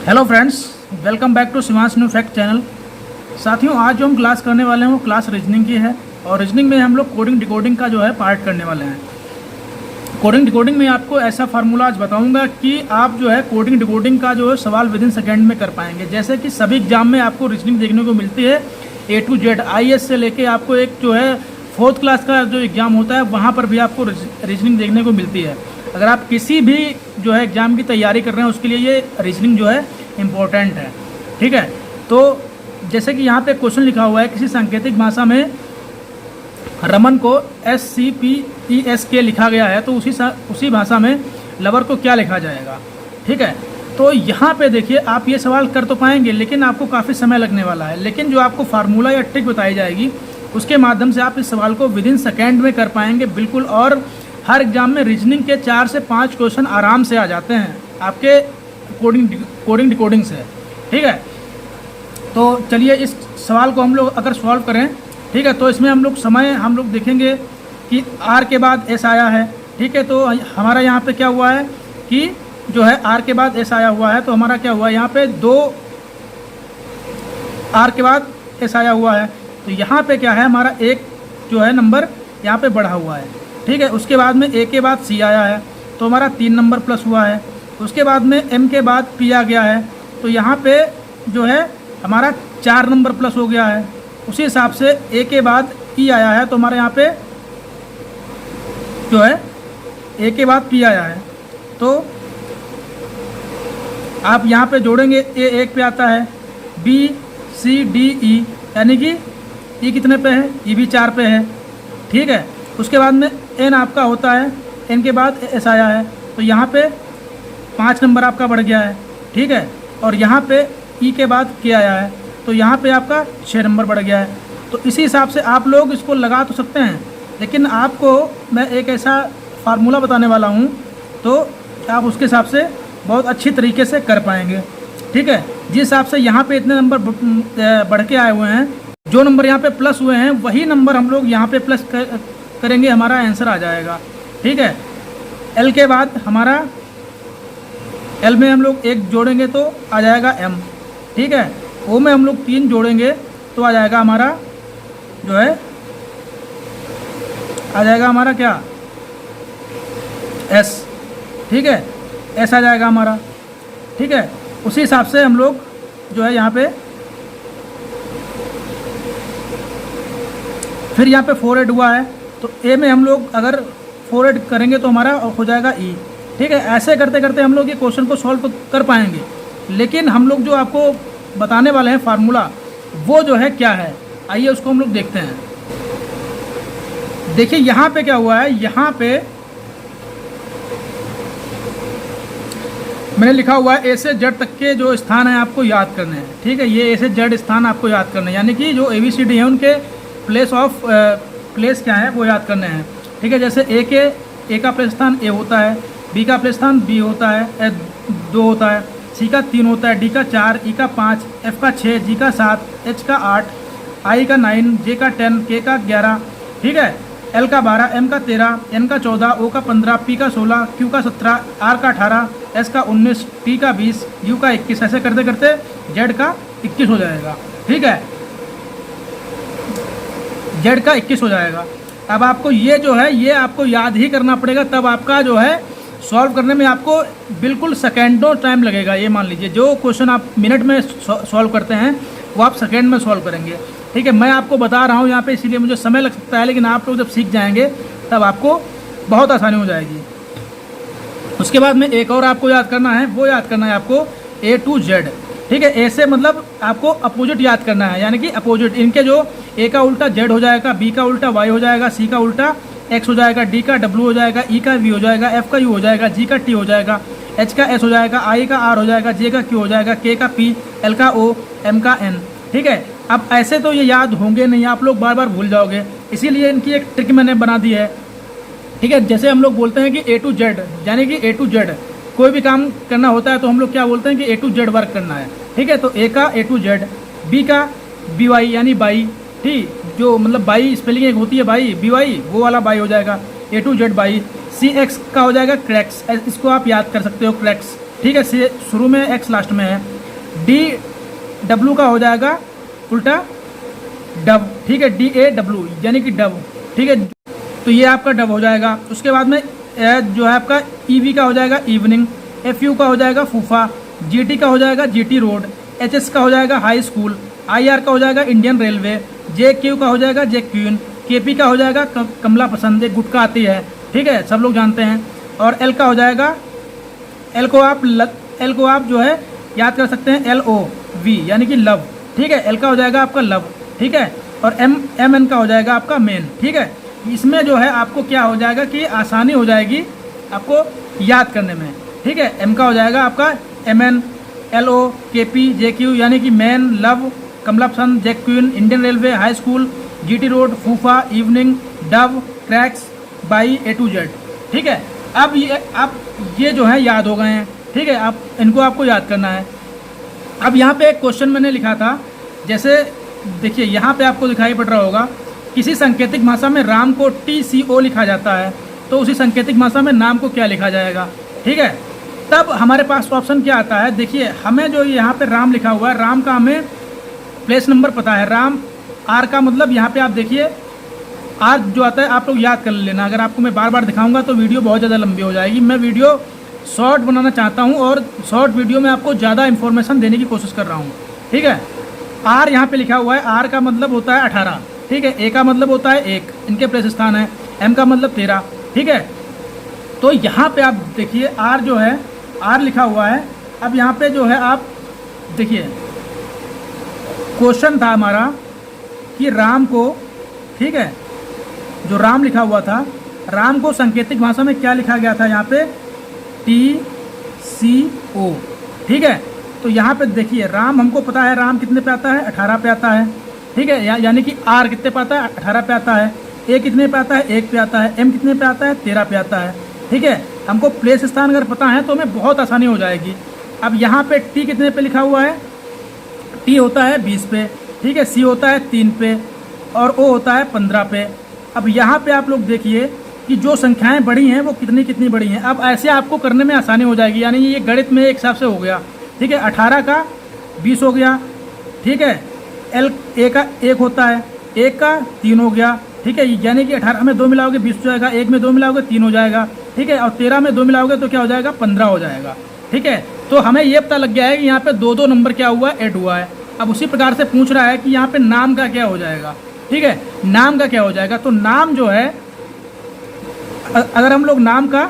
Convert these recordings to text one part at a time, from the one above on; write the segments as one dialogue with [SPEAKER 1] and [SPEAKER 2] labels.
[SPEAKER 1] Hello friends, welcome back to Shivansh new fact channel. साथियों, आज जो हम क्लास करने वाले हैं वो क्लास रीजनिंग की है और रीजनिंग में हम लोग कोडिंग डिकोडिंग का जो है पार्ट करने वाले हैं। कोडिंग डिकोडिंग में आपको ऐसा फार्मूला आज बताऊंगा कि आप जो है कोडिंग डिकोडिंग का जो है सवाल विद इन सेकेंड में कर पाएंगे। जैसे कि सभी एग्जाम में आपको रीजनिंग देखने को मिलती है A to Z, IAS से लेके आपको एक जो है 4th क्लास का जो एग्ज़ाम होता है वहाँ पर भी आपको रीजनिंग देखने को मिलती है। अगर आप किसी भी जो है एग्ज़ाम की तैयारी कर रहे हैं उसके लिए ये रीजनिंग जो है इम्पोर्टेंट है। ठीक है, तो जैसे कि यहाँ पे क्वेश्चन लिखा हुआ है, किसी सांकेतिक भाषा में रमन को SCPESK लिखा गया है तो उसी भाषा में लवर को क्या लिखा जाएगा। ठीक है, तो यहाँ पे देखिए आप ये सवाल कर तो पाएंगे लेकिन आपको काफ़ी समय लगने वाला है। लेकिन जो आपको फार्मूला या ट्रिक बताई जाएगी उसके माध्यम से आप इस सवाल को विद इन सेकेंड में कर पाएंगे बिल्कुल। और हर एग्जाम में रीजनिंग के 4 से 5 क्वेश्चन आराम से आ जाते हैं आपके कोडिंग डिकोडिंग से। ठीक है, तो चलिए इस सवाल को हम लोग अगर सॉल्व करें, ठीक है, तो इसमें हम लोग देखेंगे कि R के बाद S आया है। ठीक है, तो हमारा यहाँ पे क्या हुआ है कि जो है R के बाद S आया हुआ है, तो हमारा क्या हुआ है यहाँ पे 2 R के बाद S आया हुआ है, तो यहाँ पे क्या है हमारा एक जो है नंबर यहाँ पे बढ़ा हुआ है। ठीक है, उसके बाद में A के बाद C आया है तो हमारा 3 नंबर प्लस हुआ है। उसके बाद में M के बाद P आ गया है तो यहाँ पे जो है हमारा 4 नंबर प्लस हो गया है। उसी हिसाब से A के बाद E आया है तो हमारे यहाँ पे जो है A के बाद P आया है, तो आप यहाँ पे जोड़ेंगे A 1 पे आता है, B C D E, यानी कि E कितने पे है, E भी 4 पे है। ठीक है, उसके बाद में N आपका होता है, N के बाद S आया है तो यहाँ पे 5 नंबर आपका बढ़ गया है। ठीक है, और यहाँ पे E के बाद K आया है तो यहाँ पे आपका 6 नंबर बढ़ गया है। तो इसी हिसाब से आप लोग इसको लगा तो सकते हैं, लेकिन आपको मैं एक ऐसा फार्मूला बताने वाला हूँ तो आप उसके हिसाब से बहुत अच्छी तरीके से कर पाएंगे। ठीक है, जिस हिसाब से यहाँ पे इतने नंबर बढ़ के आए हुए हैं, जो नंबर यहाँ पे प्लस हुए हैं वही नंबर हम लोग यहाँ पे प्लस करेंगे, हमारा आंसर आ जाएगा। ठीक है, L के बाद हमारा L में हम लोग 1 जोड़ेंगे तो आ जाएगा M। ठीक है, O में हम लोग 3 जोड़ेंगे तो आ जाएगा हमारा जो है आ जाएगा हमारा क्या S। ठीक है, S आ जाएगा हमारा। ठीक है, उसी हिसाब से हम लोग जो है यहाँ पे फिर यहाँ पे 4 ऐड हुआ है तो A में हम लोग अगर 4 ऐड करेंगे तो हमारा हो जाएगा E। ठीक है, ऐसे करते करते हम लोग ये क्वेश्चन को सॉल्व तो कर पाएंगे, लेकिन हम लोग जो आपको बताने वाले हैं फार्मूला वो जो है क्या है, आइए उसको हम लोग देखते हैं। देखिए यहाँ पे क्या हुआ है, यहाँ पे मैंने लिखा हुआ है A से Z तक के जो स्थान है आपको याद करने हैं। ठीक है, ये A से Z स्थान आपको याद करने हैं, यानी कि जो ABCD है उनके प्लेस क्या है वो याद करने हैं। ठीक है, जैसे A का प्लेस स्थान A होता है, B का प्लेस स्थान B होता है, 2 होता है, C का 3 होता है, D का 4, E का 5, F का 6, G का 7, H का 8, I का 9, J का 10, K का 11। ठीक है, L का 12, M का 13, N का 14, O का 15, P का 16, Q का 17, R का 18, S का 19, T का 20, U का 21। ऐसे करते करते Z का 21 हो जाएगा। ठीक है, Z का 21 हो जाएगा। अब आपको ये जो है ये आपको याद ही करना पड़ेगा, तब आपका जो है सॉल्व करने में आपको बिल्कुल सेकेंडों टाइम लगेगा। ये मान लीजिए जो क्वेश्चन आप मिनट में सॉल्व करते हैं वो आप सेकेंड में सॉल्व करेंगे। ठीक है, मैं आपको बता रहा हूँ यहाँ पे इसीलिए मुझे समय लग सकता है, लेकिन आप लोग जब सीख जाएंगे तब आपको बहुत आसानी हो जाएगी। उसके बाद में एक और आपको याद करना है, वो याद करना है आपको A to Z। ठीक है, A से मतलब आपको अपोजिट याद करना है, यानी कि अपोजिट इनके जो A का उल्टा Z हो जाएगा, B का उल्टा Y हो जाएगा, C का उल्टा X हो जाएगा, D का W हो जाएगा, E का V हो जाएगा, F का U हो जाएगा, G का T हो जाएगा, H का S हो जाएगा, I का R हो जाएगा, J का Q हो जाएगा, K का P, L का O, M का N। ठीक है, अब ऐसे तो ये याद होंगे नहीं, आप लोग बार बार भूल जाओगे, इसीलिए इनकी एक ट्रिक मैंने बना दी है। ठीक है, जैसे हम लोग बोलते हैं कि A to Z, यानी कि A to Z कोई भी काम करना होता है तो हम लोग क्या बोलते हैं कि A to Z वर्क करना है। ठीक है, तो A का A to Z, B का BY यानी बाई, ठीक, जो मतलब बाई स्पेलिंग एक होती है बाई, BY वो वाला बाई हो जाएगा, A to Z by. CX का हो जाएगा क्रैक्स, इसको आप याद कर सकते हो क्रैक्स। ठीक है, शुरू में X लास्ट में है। डी डब्ल्यू का हो जाएगा उल्टा डब, ठीक है, DAW यानी कि डब, ठीक है, तो ये आपका डब हो जाएगा। उसके बाद में जो है आपका EV का हो जाएगा इवनिंग, FU का हो जाएगा फूफा, GT का हो जाएगा GT रोड, HS का हो जाएगा हाई स्कूल, IR का हो जाएगा इंडियन रेलवे, JQ का हो जाएगा जेक्यून, KP का हो जाएगा कमला पसंद, एक गुटखा आती है, ठीक है, सब लोग जानते हैं। और L का हो जाएगा, L को आप जो है याद कर सकते हैं LOV यानी कि लव, ठीक है, L का हो जाएगा आपका लव, ठीक है। और MN का हो जाएगा आपका मेन, ठीक है। इसमें जो है आपको क्या हो जाएगा कि आसानी हो जाएगी आपको याद करने में, ठीक है। M का हो जाएगा आपका MN, LO, KP, JQ यानी कि मैन, लव, कमला पसंद, जेक्यून, Indian railway, high school, GT road, फूफा, evening, Dove, Crax, bye, A to Z, ठीक है। अब ये जो है याद हो गए हैं, ठीक है। आप इनको आपको याद करना है। अब यहाँ पे एक क्वेश्चन मैंने लिखा था, जैसे देखिए यहाँ पे आपको दिखाई पड़ रहा होगा, किसी सांकेतिक भाषा में राम को TCO लिखा जाता है, तो उसी सांकेतिक भाषा में नाम को क्या लिखा जाएगा, ठीक है। तब हमारे पास ऑप्शन क्या आता है, देखिए हमें जो यहाँ पे राम लिखा हुआ है, राम का हमें प्लेस नंबर पता है, राम, R का मतलब यहाँ पे आप देखिए R जो आता है आप लोग याद कर लेना। अगर आपको मैं बार बार दिखाऊंगा तो वीडियो बहुत ज़्यादा लंबी हो जाएगी। मैं वीडियो शॉर्ट बनाना चाहता हूँ और शॉर्ट वीडियो में आपको ज़्यादा इन्फॉर्मेशन देने की कोशिश कर रहा हूँ, ठीक है। R यहाँ पे लिखा हुआ है, R का मतलब होता है 18, ठीक है, A का मतलब होता है 1, इनके प्लेस स्थान है, M का मतलब 13, ठीक है। तो यहाँ पे आप देखिए R जो है, R लिखा हुआ है। अब यहाँ पे जो है आप देखिए क्वेश्चन था हमारा कि राम को, ठीक है, जो राम लिखा हुआ था, राम को सांकेतिक भाषा में क्या लिखा गया था, यहाँ पे TCO, ठीक है। तो यहाँ पे देखिए राम हमको पता है, राम कितने पे आता है, 18 पे आता है, ठीक है, यानी कि R कितने पे आता है, 18 पे आता है, A कितने पे आता है, 1 पे आता है, M कितने पे आता है, 13 पे आता है, ठीक है। हमको प्लेस स्थान अगर पता है तो हमें बहुत आसानी हो जाएगी। अब यहाँ पे T कितने पे लिखा हुआ है, T होता है 20 पे, ठीक है, C होता है 3 पे और O होता है 15 पे। अब यहाँ पे आप लोग देखिए कि जो संख्याएं बड़ी हैं वो कितनी कितनी बड़ी हैं। अब ऐसे आपको करने में आसानी हो जाएगी, यानी ये गणित में एक हिसाब से हो गया, ठीक है। 18 का 20 हो गया, ठीक है, A का 1 होता है, 1 का 3 हो गया, ठीक है, यानी कि 18 में 2 मिलाओगे 20 हो जाएगा, 1 में 2 मिलाओगे 3 हो जाएगा, ठीक है, और 13 में 2 मिलाओगे तो क्या हो जाएगा, 15 हो जाएगा, ठीक है। तो हमें ये पता लग गया है कि यहाँ पे 2-2 नंबर क्या हुआ है, ऐड हुआ है। अब उसी प्रकार से पूछ रहा है कि यहाँ पे नाम का क्या हो जाएगा, ठीक है, नाम का क्या हो जाएगा। तो नाम जो है अगर हम लोग नाम का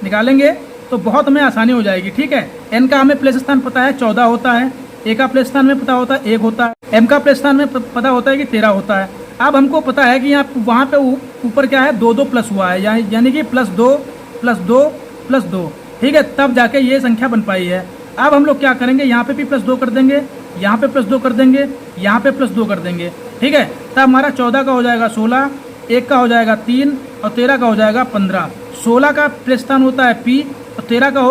[SPEAKER 1] निकालेंगे तो बहुत हमें आसानी हो जाएगी, ठीक है। N का हमें प्लेस स्थान पता है 14 होता है, A का प्लेस स्थान में पता होता है 1 होता है, M का प्लेस स्थान में पता होता है कि 13 होता है। अब हमको पता है कि यहाँ वहाँ पे ऊपर क्या है, 2-2 प्लस हुआ है, यानी कि +2 +2 +2, ठीक है, तब जाके ये संख्या बन पाई है। अब हम लोग क्या करेंगे, यहाँ पे भी +2 कर देंगे, यहाँ पे +2 कर देंगे, यहाँ पे +2 कर देंगे, ठीक है। तब हमारा 14 का हो जाएगा 16, 1 का हो जाएगा 3 और 13 का हो जाएगा 15। 16 का प्लेस स्थान होता है P और 13 का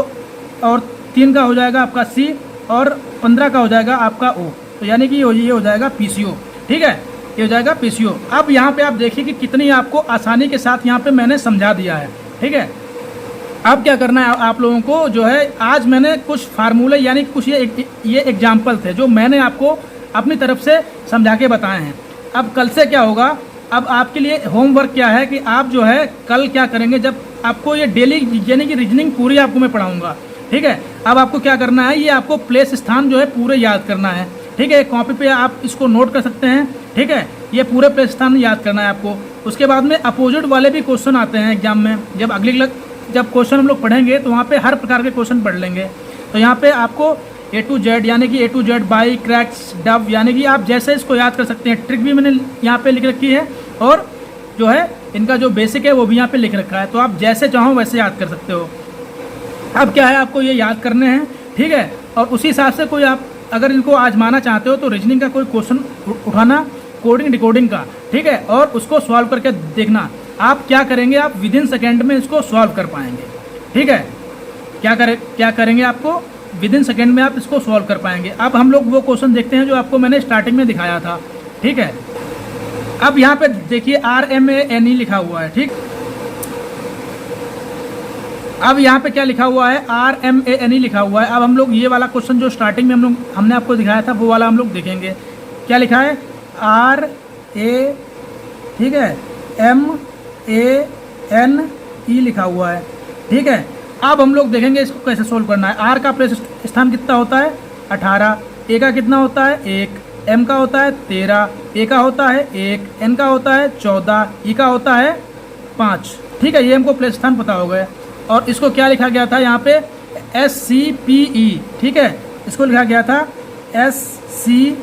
[SPEAKER 1] और 3 का हो जाएगा आपका C और 15 का हो जाएगा आपका O, तो यानी कि ये हो जाएगा PCO, ठीक है, ये हो जाएगा PCO। अब यहाँ पे आप देखिए कि कितनी आपको आसानी के साथ यहाँ पे मैंने समझा दिया है, ठीक है। अब क्या करना है आप लोगों को, जो है आज मैंने कुछ फार्मूले यानी कुछ ये एग्जाम्पल थे जो मैंने आपको अपनी तरफ से समझा के बताए हैं। अब कल से क्या होगा, अब आपके लिए होमवर्क क्या है कि आप जो है कल क्या करेंगे, जब आपको ये डेली यानी कि रीजनिंग पूरी आपको मैं पढ़ाऊंगा, ठीक है। अब आपको क्या करना है, ये आपको प्लेस स्थान जो है पूरे याद करना है, ठीक है। कॉपी पे आप इसको नोट कर सकते हैं, ठीक है, ये पूरे प्लेस स्थान याद करना है आपको। उसके बाद में अपोजिट वाले भी क्वेश्चन आते हैं एग्जाम में, जब क्वेश्चन हम लोग पढ़ेंगे तो वहाँ पे हर प्रकार के क्वेश्चन पढ़ लेंगे। तो यहाँ पे आपको A to Z यानी कि A to Z by, cracks, dub, यानी कि आप जैसे इसको याद कर सकते हैं। ट्रिक भी मैंने यहाँ पे लिख रखी है और जो है इनका जो बेसिक है वो भी यहाँ पे लिख रखा है, तो आप जैसे चाहो वैसे याद कर सकते हो। अब क्या है, आपको ये याद करने हैं, ठीक है, और उसी हिसाब से कोई आप अगर इनको आजमाना चाहते हो तो रीजनिंग का कोई क्वेश्चन उठाना, कोडिंग डिकोडिंग का, ठीक है, और उसको सॉल्व करके देखना। आप क्या करेंगे, आप विद इन सेकेंड में इसको सॉल्व कर पाएंगे, ठीक है। क्या करेंगे, आपको विद इन सेकेंड में आप इसको सॉल्व कर पाएंगे। अब हम लोग वो क्वेश्चन देखते हैं जो आपको मैंने स्टार्टिंग में दिखाया था, ठीक है। अब यहाँ पे देखिए RMANE लिखा हुआ है, ठीक। अब यहाँ पे क्या लिखा हुआ है, RMANE लिखा हुआ है। अब हम लोग ये वाला क्वेश्चन जो स्टार्टिंग में हमने आपको दिखाया था वो वाला हम लोग देखेंगे। क्या लिखा है, RA, ठीक है, MANE लिखा हुआ है, ठीक है। अब हम लोग देखेंगे इसको कैसे सोल्व करना है। R का प्लेस स्थान कितना होता है, 18, A का कितना होता है, 1, M का होता है 13, A का होता है 1, N का होता है 14, E का होता है 5, ठीक है। ये हमको प्लेस स्थान पता हो गया। और इसको क्या लिखा गया था यहाँ पे, SCPE, ठीक है, इसको लिखा गया था SCPES,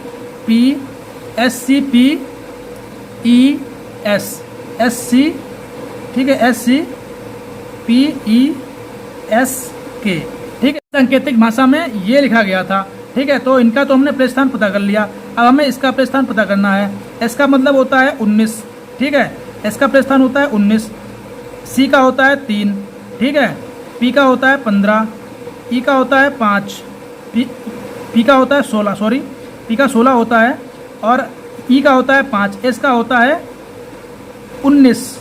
[SPEAKER 1] ठीक है, SCPESK, ठीक है। सांकेतिक भाषा में ये लिखा गया था, ठीक है। तो इनका तो हमने प्लेस स्थान पता कर लिया। अब हमें इसका प्लेस स्थान पता करना है। S का मतलब होता है 19, ठीक है, S का प्लेस स्थान होता है 19, C का होता है 3, ठीक है, P का होता है 15, E का होता है 5, P का होता है 16, सॉरी, P का 16 होता है, और E का होता है 5, S का होता है 19,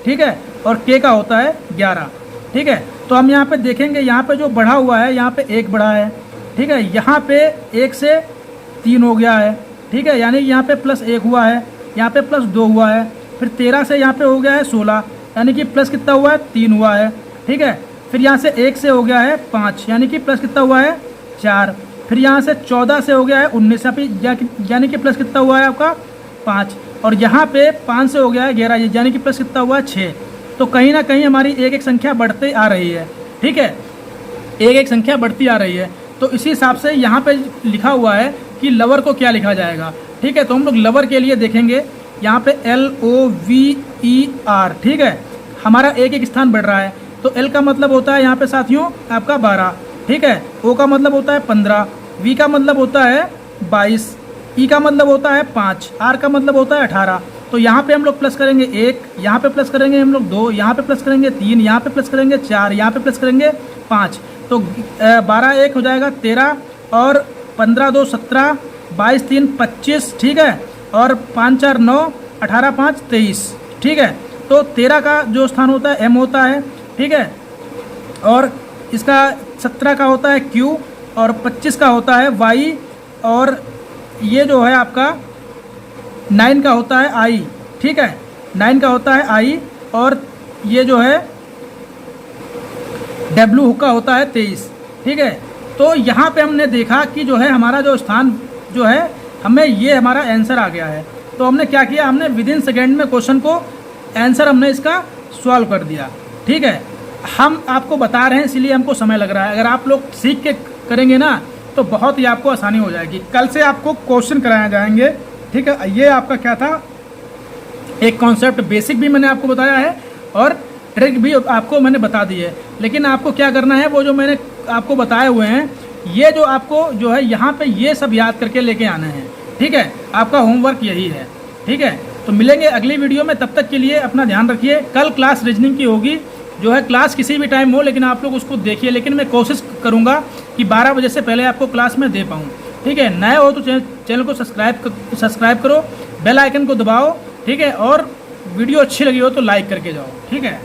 [SPEAKER 1] ठीक है, और K का होता है 11, ठीक है। तो हम यहाँ पे देखेंगे, यहाँ पे जो बढ़ा हुआ है, यहाँ पे 1 बढ़ा है, ठीक है, यहाँ पे 1 से 3 हो गया है, ठीक है, यानी यहाँ पे +1 हुआ है, यहाँ पे +2 हुआ है, फिर 13 से यहाँ पे हो गया है 16, यानी कि प्लस कितना हुआ है, 3 हुआ है, ठीक है। फिर यहाँ से 1 से हो गया है 5, यानी कि प्लस कितना हुआ है, 4। फिर यहाँ से 14 से हो गया है 19, यानी कि प्लस कितना हुआ है आपका, 5। और यहाँ पे 5 से हो गया है 11, यानी कि प्लस कितना हुआ है, 6। तो कहीं ना कहीं हमारी एक संख्या बढ़ती आ रही है, ठीक है, एक संख्या बढ़ती आ रही है। तो इसी हिसाब से यहाँ पे लिखा हुआ है कि लवर को क्या लिखा जाएगा, ठीक है। तो हम लोग लवर के लिए देखेंगे, यहाँ पे LOVER, ठीक है, हमारा एक स्थान बढ़ रहा है। तो L का मतलब होता है यहाँ पे साथियों आपका 12, ठीक है, O का मतलब होता है 15, V का मतलब होता है 22, E का मतलब होता है 5, R का मतलब होता है 18। तो यहाँ पे हम लोग प्लस करेंगे 1, यहाँ पे प्लस करेंगे हम लोग 2, यहाँ पे प्लस करेंगे 3, यहाँ पे प्लस करेंगे 4, यहाँ पे प्लस करेंगे 5। तो 12 1 हो जाएगा 13, और 15 2 17, 22 3 25, ठीक है, और 5 4 9, 18 5 23, ठीक है। तो 13 का जो स्थान होता है M होता है, ठीक है, और इसका 17 का होता है Q, और 25 का होता है Y, और ये जो है आपका 9 का होता है I, ठीक है, 9 का होता है I, और ये जो है W का होता है 23, ठीक है। तो यहाँ पे हमने देखा कि जो है हमारा जो स्थान जो है, हमें ये हमारा आंसर आ गया है। तो हमने क्या किया, हमने विदिन सेकेंड में क्वेश्चन को आंसर हमने इसका सॉल्व कर दिया, ठीक है। हम आपको बता रहे हैं इसीलिए हमको समय लग रहा है। अगर आप लोग सीख के करेंगे ना तो बहुत ही आपको आसानी हो जाएगी। कल से आपको क्वेश्चन कराए जाएंगे, ठीक है। ये आपका क्या था, एक कॉन्सेप्ट बेसिक भी मैंने आपको बताया है और ट्रिक भी आपको मैंने बता दी है। लेकिन आपको क्या करना है, वो जो मैंने आपको बताए हुए हैं, ये जो आपको जो है यहाँ पे ये सब याद करके लेके आना है, ठीक है। आपका होमवर्क यही है, ठीक है। तो मिलेंगे अगली वीडियो में, तब तक के लिए अपना ध्यान रखिए। कल क्लास रीजनिंग की होगी, जो है क्लास किसी भी टाइम हो, लेकिन आप लोग उसको देखिए। लेकिन मैं कोशिश करूँगा कि 12 बजे से पहले आपको क्लास में दे पाऊँ, ठीक है। नए हो तो चैनल को सब्सक्राइब करो, बेल आइकन को दबाओ, ठीक है, और वीडियो अच्छी लगी हो तो लाइक करके जाओ, ठीक है।